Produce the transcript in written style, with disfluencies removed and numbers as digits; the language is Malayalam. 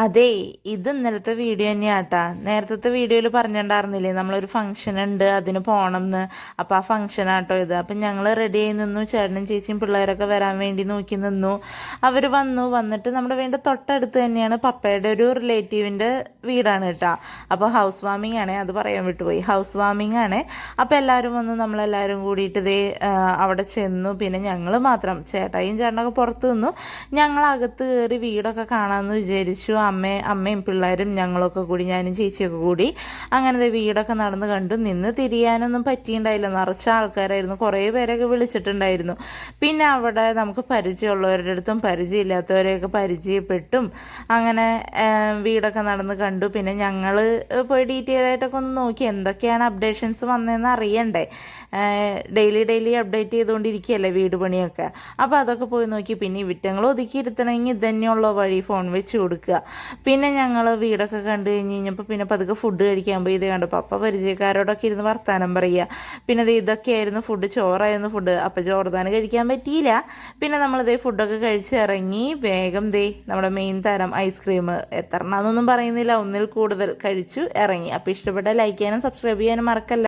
അതെ, ഇത് ഇന്നലത്തെ വീഡിയോ തന്നെയാട്ടാ. നേരത്തെ വീഡിയോയിൽ പറഞ്ഞിട്ടുണ്ടായിരുന്നില്ലേ നമ്മളൊരു ഫംഗ്ഷൻ ഉണ്ട് അതിന് പോകണം എന്ന്. അപ്പോൾ ആ ഫംഗ്ഷനാട്ടോ ഇത്. അപ്പം ഞങ്ങൾ റെഡി ആയി നിന്നു. ചേട്ടനും ചേച്ചിയും പിള്ളേരൊക്കെ വരാൻ വേണ്ടി നോക്കി നിന്നു. അവർ വന്നിട്ട് നമ്മുടെ വീടിൻ്റെ തൊട്ടടുത്ത് തന്നെയാണ് പപ്പയുടെ ഒരു റിലേറ്റീവിൻ്റെ വീടാണ് കേട്ടോ. അപ്പോൾ ഹൗസ് വാമിംഗ് ആണ്, അത് പറയാൻ വിട്ടുപോയി. ഹൗസ് വാമിംഗ് ആണ്. അപ്പോൾ എല്ലാവരും വന്നു, നമ്മളെല്ലാവരും കൂടിയിട്ട് ഇതേ അവിടെ ചെന്നു. പിന്നെ ഞങ്ങൾ മാത്രം, ചേട്ടനൊക്കെ പുറത്ത് നിന്നു. ഞങ്ങളകത്ത് കയറി വീടൊക്കെ കാണാമെന്ന് വിചാരിച്ചു. അമ്മയും പിള്ളേരും ഞങ്ങളൊക്കെ കൂടി, ഞാനും ചേച്ചിയൊക്കെ കൂടി അങ്ങനെ വീടൊക്കെ നടന്ന് കണ്ടു. നിന്ന് തിരിയാനൊന്നും പറ്റിയിട്ടുണ്ടായില്ല, നിറച്ച ആൾക്കാരായിരുന്നു. കുറേ പേരൊക്കെ വിളിച്ചിട്ടുണ്ടായിരുന്നു. പിന്നെ അവിടെ നമുക്ക് പരിചയമുള്ളവരുടെ അടുത്തും പരിചയമില്ലാത്തവരെയൊക്കെ പരിചയപ്പെട്ടും അങ്ങനെ വീടൊക്കെ നടന്ന് കണ്ടു. പിന്നെ ഞങ്ങൾ പോയി ഡീറ്റെയിൽ ആയിട്ടൊക്കെ ഒന്ന് നോക്കി എന്തൊക്കെയാണ് അപ്ഡേഷൻസ് വന്നതെന്ന് അറിയണ്ടേ. ഡെയിലി അപ്ഡേറ്റ് ചെയ്തുകൊണ്ടിരിക്കുകയല്ലേ വീട് പണിയൊക്കെ. അപ്പോൾ അതൊക്കെ പോയി നോക്കി. പിന്നെ ഇവിറ്റങ്ങൾ ഒതുക്കിയിരുത്തണമെങ്കിൽ ഇതന്നെയുള്ള വഴി, ഫോൺ വെച്ച് കൊടുക്കുക. പിന്നെ ഞങ്ങൾ വീടൊക്കെ കണ്ടു കഴിഞ്ഞപ്പോൾ പിന്നെ പതുക്കെ ഫുഡ് കഴിക്കാൻ പോയി. ഇത് കണ്ടു പപ്പ പരിചയക്കാരോടൊക്കെ ഇരുന്ന് വർത്താനം പറയുക. പിന്നെ ഇതൊക്കെയായിരുന്നു ഫുഡ്, ചോറായിരുന്നു ഫുഡ്. അപ്പോൾ ജോർദാന് കഴിക്കാൻ പറ്റിയില്ല. പിന്നെ നമ്മളിതേ ഫുഡൊക്കെ കഴിച്ചിറങ്ങി. വേഗം നമ്മുടെ മെയിൻ താരം ഐസ്ക്രീം, എത്രണ്ണാന്നൊന്നും പറയുന്നില്ല, ഒന്നിൽ കൂടുതൽ കഴിച്ചു ഇറങ്ങി. അപ്പോൾ ഇഷ്ടപ്പെട്ട ലൈക്ക് ചെയ്യാനും സബ്സ്ക്രൈബ് ചെയ്യാനും മറക്കല്ല.